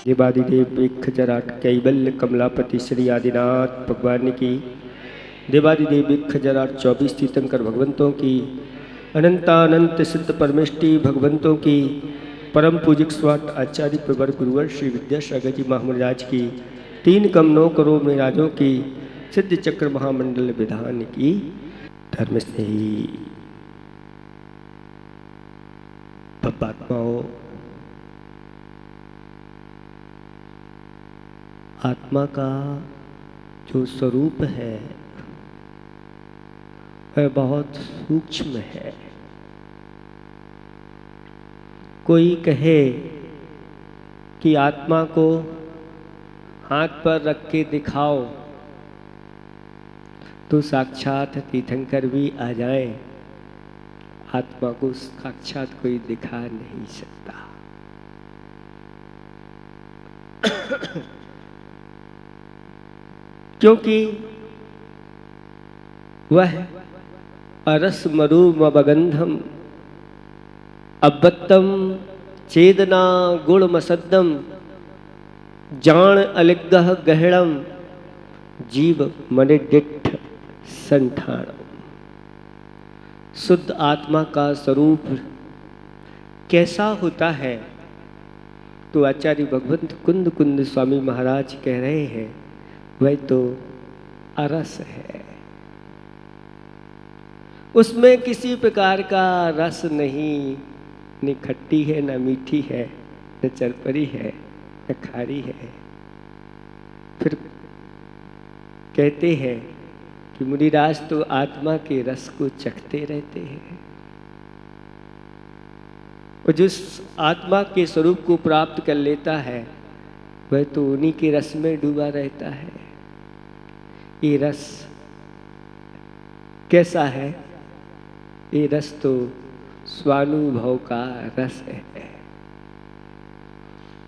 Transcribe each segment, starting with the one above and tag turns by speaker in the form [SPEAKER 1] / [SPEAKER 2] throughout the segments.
[SPEAKER 1] देवादिदेव विखजराट कैबल्य कमलापति श्री आदिनाथ भगवान की, देवादिदेव विखजराट 24 तीर्थंकर भगवंतों की, अनंतानंत सिद्ध परमेष्टि भगवंतों की, परम पूजिक स्वाट आचार्य प्रवर गुरुवर श्री विद्यासागर जी महाराज की, 3 कम 9 करोड़ में राजों की, सिद्ध चक्र महामंडल विधान की, धर्म स्नेही आत्माओं, आत्मा का जो स्वरूप है वह बहुत सूक्ष्म है। कोई कहे कि आत्मा को हाथ पर रख के दिखाओ तो साक्षात तीर्थंकर भी आ जाए, आत्मा को साक्षात कोई दिखा नहीं सकता। क्योंकि वह अरस मरुमबगंधम अबत्तम चेदना गुण मसद्दम जान अलिग्गह गहणम जीव मनिडिठ संठाणम। शुद्ध आत्मा का स्वरूप कैसा होता है तो आचार्य भगवंत कुंद कुंद स्वामी महाराज कह रहे हैं वह तो अरस है, उसमें किसी प्रकार का रस नहीं, न खट्टी है न मीठी है न चरपरी है न खारी है। फिर कहते हैं कि मुनिराज तो आत्मा के रस को चखते रहते हैं, और जिस आत्मा के स्वरूप को प्राप्त कर लेता है वह तो उन्हीं के रस में डूबा रहता है। ये रस कैसा है? ये रस तो स्वानुभव का रस है,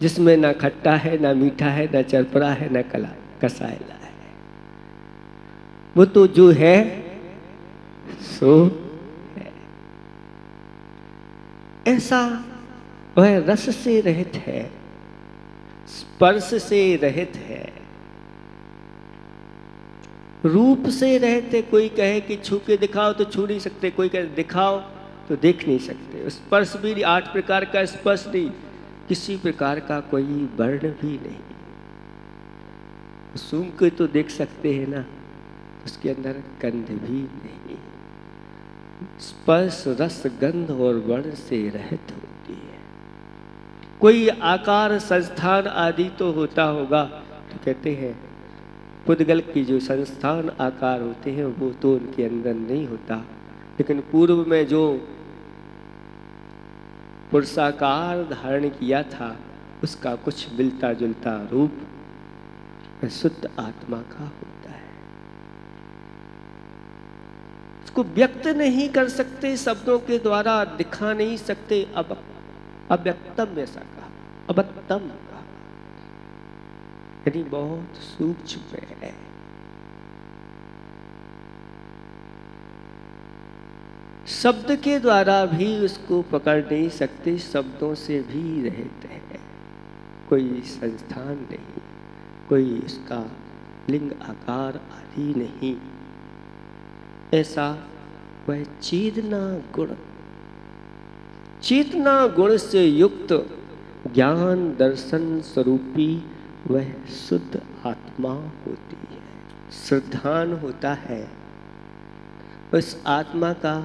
[SPEAKER 1] जिसमें ना खट्टा है ना मीठा है ना चरपरा है ना कसायला है। वो तो जो है सो है। ऐसा वह रस से रहित है, स्पर्श से रहित है, रूप से रहते। कोई कहे कि छू के दिखाओ तो छू नहीं सकते, कोई कहे दिखाओ तो देख नहीं सकते। स्पर्श भी 8 प्रकार का स्पर्श नहीं, किसी प्रकार का कोई वर्ण भी नहीं। सूंघ के तो देख सकते हैं ना, उसके अंदर गंध भी नहीं। स्पर्श रस गंध और वर्ण से रहित होती है। कोई आकार संस्थान आदि तो होता होगा, तो कहते हैं पुद्गल की जो संस्थान आकार होते हैं वो तो उनके अंदर नहीं होता, लेकिन पूर्व में जो पुरुषाकार धारण किया था उसका कुछ मिलता जुलता रूप शुद्ध आत्मा का होता है। उसको व्यक्त नहीं कर सकते, शब्दों के द्वारा दिखा नहीं सकते। अब अव्यक्तम ऐसा कहा, अबत्तम कहा, यानी बहुत सूक्ष्म है। शब्द के द्वारा भी उसको पकड़ नहीं सकते, शब्दों से भी रहते हैं। कोई संस्थान नहीं, कोई इसका लिंग आकार आदि नहीं। ऐसा वह चेतना गुण, चेतना गुण से युक्त ज्ञान दर्शन स्वरूपी वह शुद्ध आत्मा होती है। श्रद्धान होता है, उस आत्मा का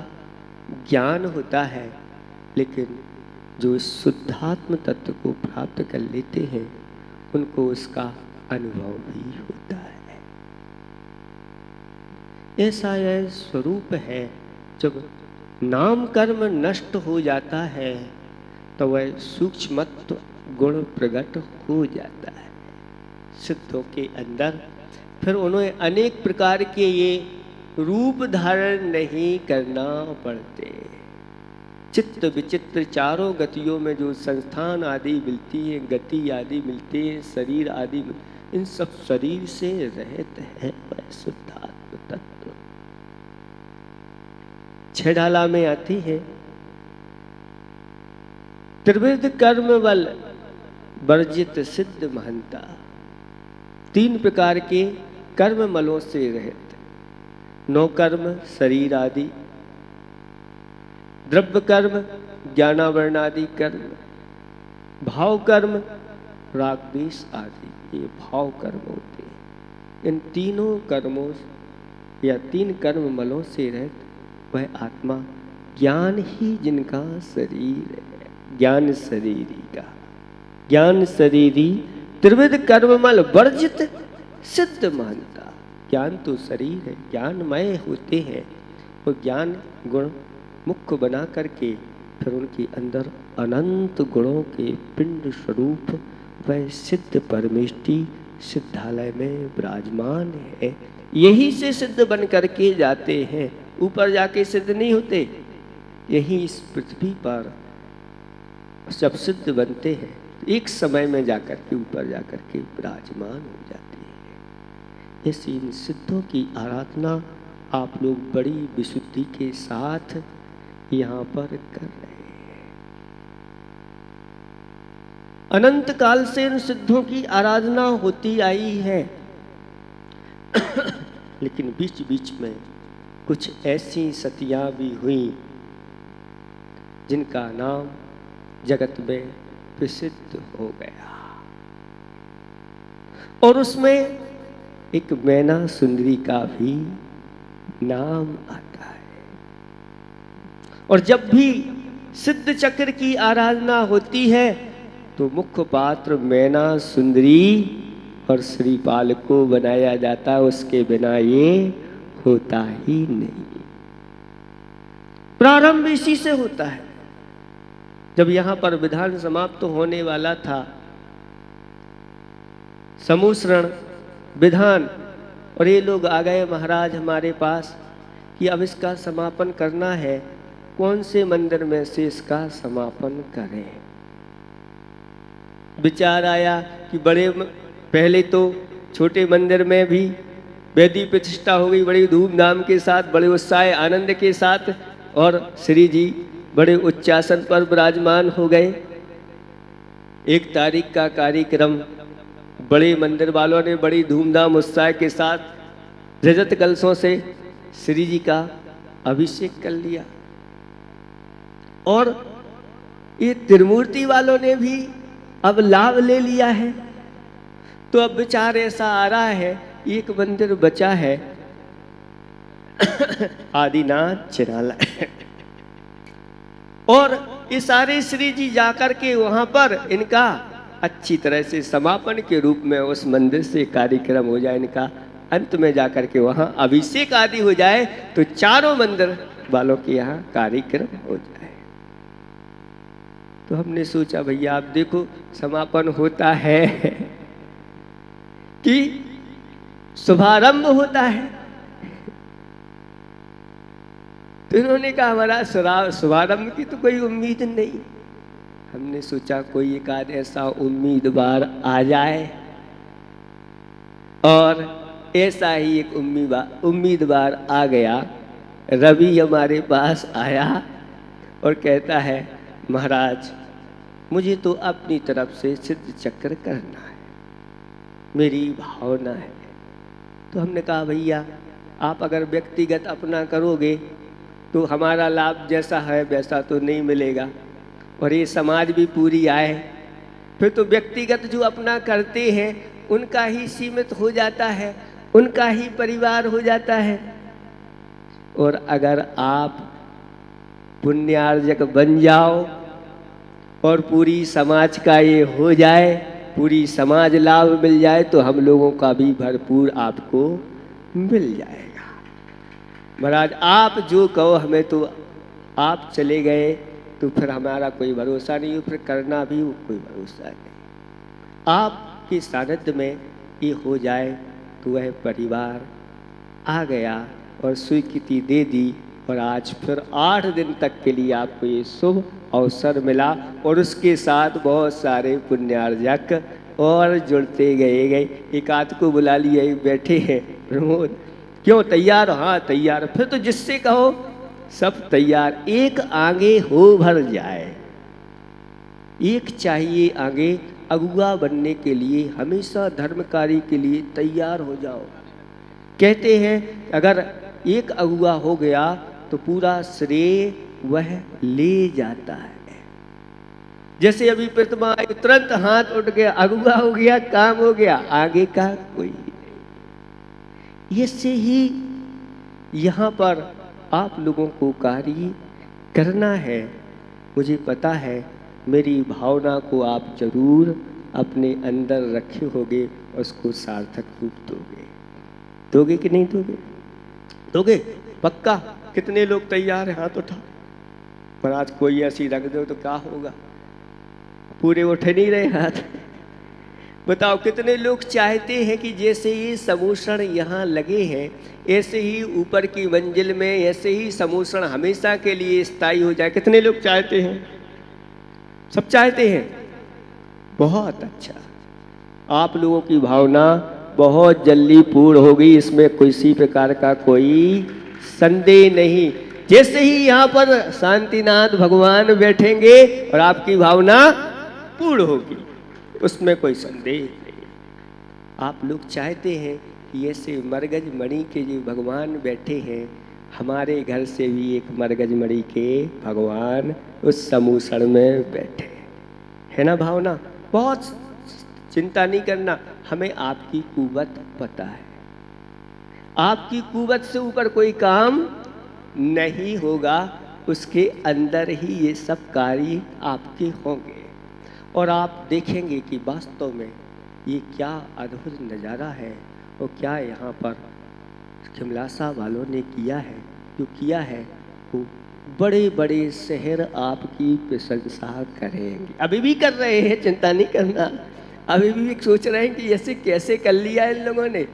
[SPEAKER 1] ज्ञान होता है, लेकिन जो शुद्धात्म तत्व को प्राप्त कर लेते हैं उनको उसका अनुभव भी होता है। ऐसा यह स्वरूप है। जब नाम कर्म नष्ट हो जाता है तो वह सूक्ष्मत्व गुण प्रकट हो जाता है सिद्धों के अंदर। फिर उन्हें अनेक प्रकार के ये रूप धारण नहीं करना पड़ते। चित्त विचित्र चारों गतियों में जो संस्थान आदि मिलती है, गति आदि मिलती है, शरीर आदि, इन सब शरीर से रहित है वह शुद्धात्म तत्व। छेडाला में आती है त्रिविध कर्म बल वर्जित सिद्ध महंता। 3 प्रकार के कर्म मलों से रहित। 9 कर्म शरीर आदि, द्रव्य कर्म, ज्ञानावरण आदि कर्म, भाव कर्म, राग द्वेष आदि, ये भाव कर्म होते हैं। इन तीनों कर्मों या 3 कर्म मलों से रहित वह आत्मा ज्ञान ही जिनका शरीर है, ज्ञान शरीरी का, ज्ञान शरीरी त्रिविध कर्ममल वर्जित सिद्ध महंता। ज्ञान तो शरीर है, ज्ञानमय होते हैं, वो ज्ञान गुण मुख्य बना करके फिर उनके अंदर अनंत गुणों के पिंड स्वरूप वह सिद्ध परमेष्टि सिद्धालय में विराजमान है। यही से सिद्ध बन करके जाते हैं, ऊपर जाके सिद्ध नहीं होते। यही इस पृथ्वी पर जब सिद्ध बनते हैं तो एक समय में जाकर के ऊपर जाकर के विराजमान हो जाते हैं। इस इन सिद्धों की आराधना आप लोग बड़ी विशुद्धि के साथ यहाँ पर कर रहे हैं। अनंत काल से इन सिद्धों की आराधना होती आई है लेकिन बीच बीच में कुछ ऐसी सतियां भी हुई जिनका नाम जगत में प्रसिद्ध हो गया, और उसमें एक मैना सुंदरी का भी नाम आता है। और जब भी सिद्ध चक्र की आराधना होती है तो मुख्य पात्र मैना सुंदरी और श्रीपाल को बनाया जाता है, उसके बिना ये होता ही नहीं। प्रारंभ इसी से होता है। जब यहाँ पर विधान समाप्त होने वाला था, समूसरण विधान, और ये लोग आ गए महाराज हमारे पास कि अब इसका समापन करना है, कौन से मंदिर में से इसका समापन करें। विचार आया कि पहले तो छोटे मंदिर में भी वेदी प्रतिष्ठा हो गई बड़ी धूमधाम के साथ, बड़े उत्साह आनंद के साथ, और श्री जी बड़े उच्चासन पर विराजमान हो गए। 1 तारीख का कार्यक्रम बड़े मंदिर वालों ने बड़ी धूमधाम उत्साह के साथ रजत कलशों से श्री जी का अभिषेक कर लिया, और ये त्रिमूर्ति वालों ने भी अब लाभ ले लिया है। तो अब विचार ऐसा आ रहा है, एक मंदिर बचा है आदिनाथ चिरालय, और ये सारे श्री जी जाकर के वहां पर इनका अच्छी तरह से समापन के रूप में उस मंदिर से कार्यक्रम हो जाए, इनका अंत में जाकर के वहां अभिषेक आदि हो जाए, तो चारों मंदिर वालों के यहाँ कार्यक्रम हो जाए। तो हमने सोचा भैया आप देखो समापन होता है कि शुभारंभ होता है। तो इन्होंने कहा हमारा शुभारंभ की तो कोई उम्मीद नहीं। हमने सोचा कोई एक आध ऐसा उम्मीदवार आ जाए, और ऐसा ही एक उम्मीदवार आ गया। रवि हमारे पास आया और कहता है महाराज मुझे तो अपनी तरफ से सिद्ध चक्र करना है, मेरी भावना है। तो हमने कहा भैया आप अगर व्यक्तिगत अपना करोगे तो हमारा लाभ जैसा है वैसा तो नहीं मिलेगा, और ये समाज भी पूरी आए, फिर तो व्यक्तिगत जो अपना करते हैं उनका ही सीमित हो जाता है, उनका ही परिवार हो जाता है। और अगर आप पुण्यार्जक बन जाओ और पूरी समाज का ये हो जाए, पूरी समाज लाभ मिल जाए, तो हम लोगों का भी भरपूर आपको मिल जाएगा। महाराज आप जो कहो, हमें तो आप चले गए तो फिर हमारा कोई भरोसा नहीं हो, फिर करना भी कोई भरोसा नहीं। आपके सानिध्य में ये हो जाए तो वह परिवार आ गया और स्वीकृति दे दी, और आज फिर 8 दिन तक के लिए आपको ये शुभ अवसर मिला, और उसके साथ बहुत सारे पुण्यार्जक और जुड़ते गए। एक आध को बुला लिया, बैठे हैं प्रमोद, क्यों तैयार? हाँ तैयार। फिर तो जिससे कहो सब तैयार, एक आगे हो भर जाए, एक चाहिए आगे अगुआ बनने के लिए, हमेशा धर्म कार्य के लिए तैयार हो जाओ। कहते हैं अगर एक अगुआ हो गया तो पूरा श्रेय वह ले जाता है। जैसे अभी प्रतिमा तुरंत हाथ उठ गया, अगुआ हो गया, काम हो गया, आगे का कोई नहीं। इससे ही यहाँ पर आप लोगों को कार्य करना है। मुझे पता है मेरी भावना को आप जरूर अपने अंदर रखे होगे, उसको सार्थक रूप दोगे। दोगे कि नहीं दोगे? दोगे पक्का? कितने लोग तैयार हैं? हाथ उठा। पर आज कोई ऐसी रख दो तो क्या होगा? पूरे उठ नहीं रहे हाथ। बताओ कितने लोग चाहते हैं कि जैसे ही समूषण यहाँ लगे हैं ऐसे ही ऊपर की मंजिल में ऐसे ही समूषण हमेशा के लिए स्थायी हो जाए। कितने लोग चाहते हैं? सब चाहते हैं। बहुत अच्छा, आप लोगों की भावना बहुत जल्दी पूर्ण होगी, इसमें किसी प्रकार का कोई संदेह नहीं। जैसे ही यहाँ पर शांतिनाथ भगवान बैठेंगे और आपकी भावना पूर्ण होगी, उसमें कोई संदेह नहीं। आप लोग चाहते हैं कि ऐसे मरगज मणि के जो भगवान बैठे हैं, हमारे घर से भी एक मरगज मणि के भगवान उस समूषण में बैठे, है ना भावना? बहुत चिंता नहीं करना, हमें आपकी कुवत पता है। आपकी कुवत से ऊपर कोई काम नहीं होगा, उसके अंदर ही ये सब कार्य आपके होंगे और आप देखेंगे कि वास्तव में ये क्या अद्भुत नज़ारा है और क्या यहाँ पर खिमलासा वालों ने किया है। जो किया है वो बड़े बड़े शहर आपकी प्रशंसा करेंगे। अभी भी कर रहे हैं, चिंता नहीं करना। अभी भी सोच रहे हैं कि ऐसे कैसे कर लिया इन लोगों ने,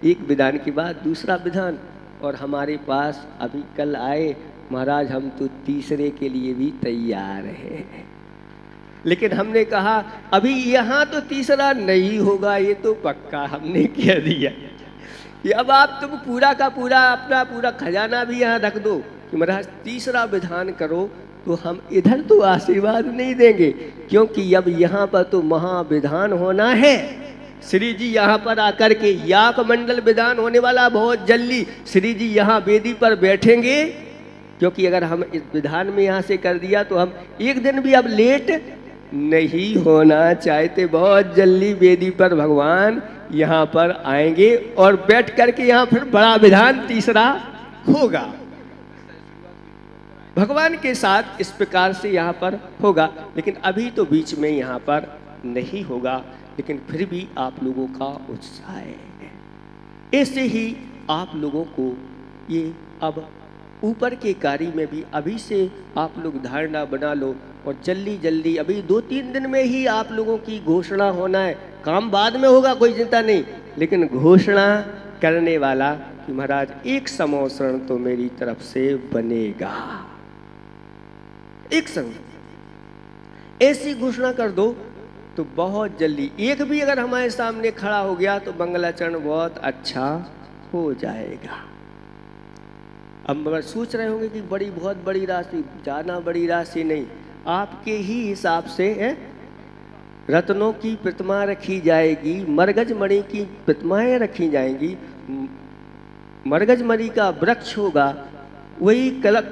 [SPEAKER 1] एक विधान के बाद दूसरा विधान। और हमारे पास अभी कल आए, महाराज हम तो तीसरे के लिए भी तैयार हैं, लेकिन हमने कहा अभी यहाँ तो तीसरा नहीं होगा, ये तो पक्का हमने कह दिया कि अब आप तुम पूरा का पूरा अपना पूरा खजाना भी यहाँ रख दो कि महाराज तीसरा विधान करो, तो हम इधर तो आशीर्वाद नहीं देंगे, क्योंकि अब यहाँ पर तो महाविधान होना है। श्री जी यहाँ पर आकर के याक मंडल विधान होने वाला बहुत जल्दी। श्री जी यहाँ वेदी पर बैठेंगे, क्योंकि अगर हम इस विधान में यहाँ से कर दिया तो हम एक दिन भी अब लेट नहीं होना चाहते। बहुत जल्दी वेदी पर भगवान यहाँ पर आएंगे और बैठ करके यहाँ फिर बड़ा विधान तीसरा होगा। भगवान के साथ इस प्रकार से यहाँ पर होगा, लेकिन अभी तो बीच में यहाँ पर नहीं होगा, लेकिन फिर भी आप लोगों का उत्साह है। ऐसे ही आप लोगों को ये अब ऊपर के कार्य में भी अभी से आप लोग धारणा बना लो और जल्दी जल्दी अभी 2-3 दिन में ही आप लोगों की घोषणा होना है। काम बाद में होगा, कोई चिंता नहीं, लेकिन घोषणा करने वाला कि महाराज एक समोषण तो मेरी तरफ से बनेगा, एक संग ऐसी घोषणा कर दो तो बहुत जल्दी एक भी अगर हमारे सामने खड़ा हो गया तो मंगलाचरण बहुत अच्छा हो जाएगा। अब सोच रहे होंगे कि बड़ी बहुत बड़ी राशि, जाना बड़ी राशि नहीं, आपके ही हिसाब से है। रत्नों की प्रतिमा रखी जाएगी, मरगज मणि की प्रतिमाएं रखी जाएंगी, मरगज मणि का वृक्ष होगा, वही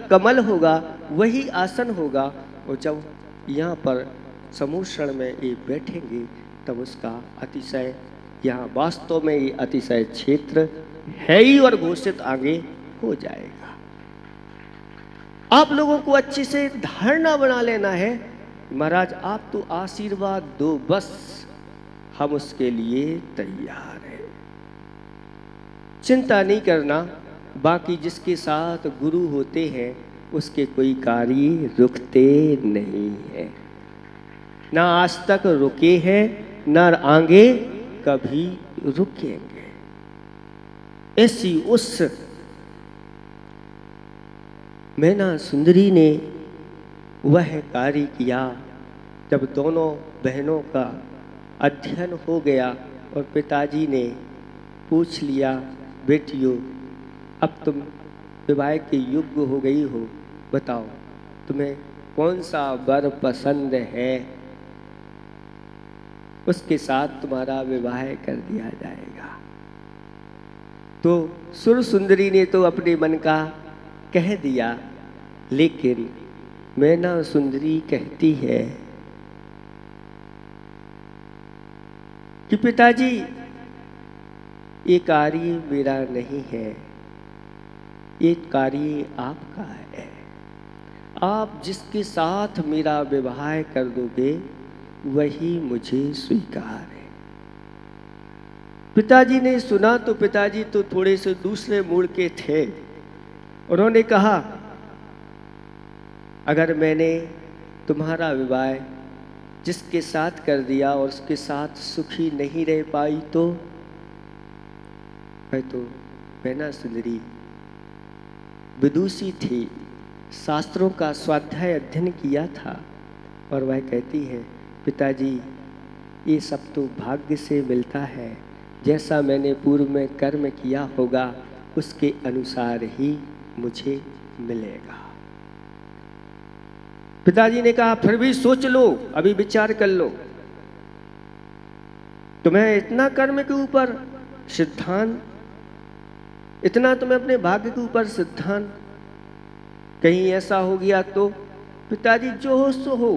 [SPEAKER 1] कमल होगा, वही आसन होगा। और जब यहाँ पर समूषण में ये बैठेंगे तब उसका अतिशय, यहाँ वास्तव में ये अतिशय क्षेत्र है ही और घोषित आगे हो जाएगा। आप लोगों को अच्छे से धारणा बना लेना है, महाराज आप तो आशीर्वाद दो बस, हम उसके लिए तैयार हैं। चिंता नहीं करना, बाकी जिसके साथ गुरु होते हैं उसके कोई कार्य रुकते नहीं है, ना आज तक रुके हैं ना आगे कभी रुकेंगे। ऐसी उस मैना सुंदरी ने वह कार्य किया जब दोनों बहनों का अध्ययन हो गया और पिताजी ने पूछ लिया, बेटियों अब तुम विवाह के योग्य हो गई हो, बताओ तुम्हें कौन सा वर पसंद है। उसके साथ तुम्हारा विवाह कर दिया जाएगा। तो सुर सुंदरी ने तो अपने मन का कह दिया, लेकिन मैना सुंदरी कहती है कि पिताजी ये कार्य मेरा नहीं है, ये कार्य आपका है। आप जिसके साथ मेरा विवाह कर दोगे वही मुझे स्वीकार है। पिताजी ने सुना तो पिताजी तो थोड़े से दूसरे मूड के थे। उन्होंने कहा, अगर मैंने तुम्हारा विवाह जिसके साथ कर दिया और उसके साथ सुखी नहीं रह पाई तो मैना सुंदरी विदुषी थी, शास्त्रों का स्वाध्याय अध्ययन किया था, और वह कहती है, पिताजी ये सब तो भाग्य से मिलता है, जैसा मैंने पूर्व में कर्म किया होगा उसके अनुसार ही मुझे मिलेगा। पिताजी ने कहा, फिर भी सोच लो, अभी विचार कर लो। तुम्हें इतना कर्म के ऊपर सिद्धांत, इतना तुम्हें अपने भाग्य के ऊपर सिद्धांत, कहीं ऐसा हो गया तो पिताजी जो हो सो हो।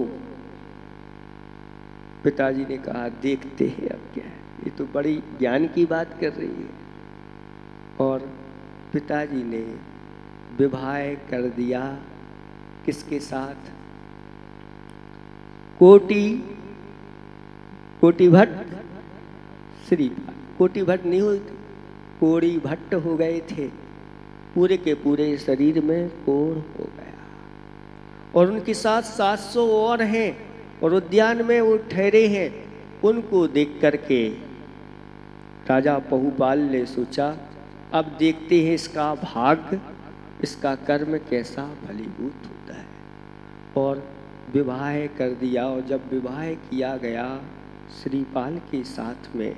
[SPEAKER 1] पिताजी ने कहा, देखते हैं अब क्या है, ये तो बड़ी ज्ञान की बात कर रही है। और पिताजी ने विवाह कर दिया किसके साथ? कोटी भट्ट श्रीपाल। कोटी भट्ट नहीं हुई थी, कोड़ी भट्ट हो गए थे, पूरे के पूरे शरीर में कोढ़ हो गया। और उनके साथ 700 और हैं और उद्यान में वो ठहरे हैं। उनको देख करके राजा पहुपाल ने सोचा, अब देखते हैं इसका भाग्य, इसका कर्म कैसा फलीभूत होता है। और विवाह कर दिया। और जब विवाह किया गया श्रीपाल के साथ में,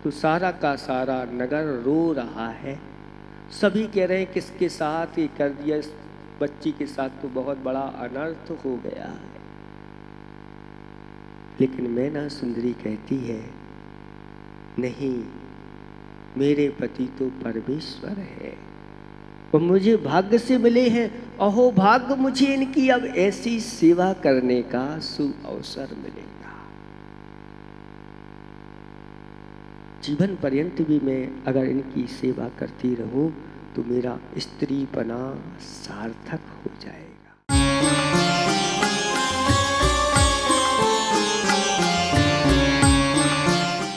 [SPEAKER 1] तो सारा का सारा नगर रो रहा है। सभी कह रहे हैं किसके साथ ये कर दिया, इस बच्ची के साथ तो बहुत बड़ा अनर्थ हो गया है। लेकिन मैना सुंदरी कहती है, नहीं, मेरे पति तो परमेश्वर है, वो मुझे भाग्य से मिले हैं। अहो भाग्य, मुझे इनकी अब ऐसी सेवा करने का सुअवसर मिलेगा। जीवन पर्यंत भी मैं अगर इनकी सेवा करती रहूं तो मेरा स्त्रीपना सार्थक हो जाए।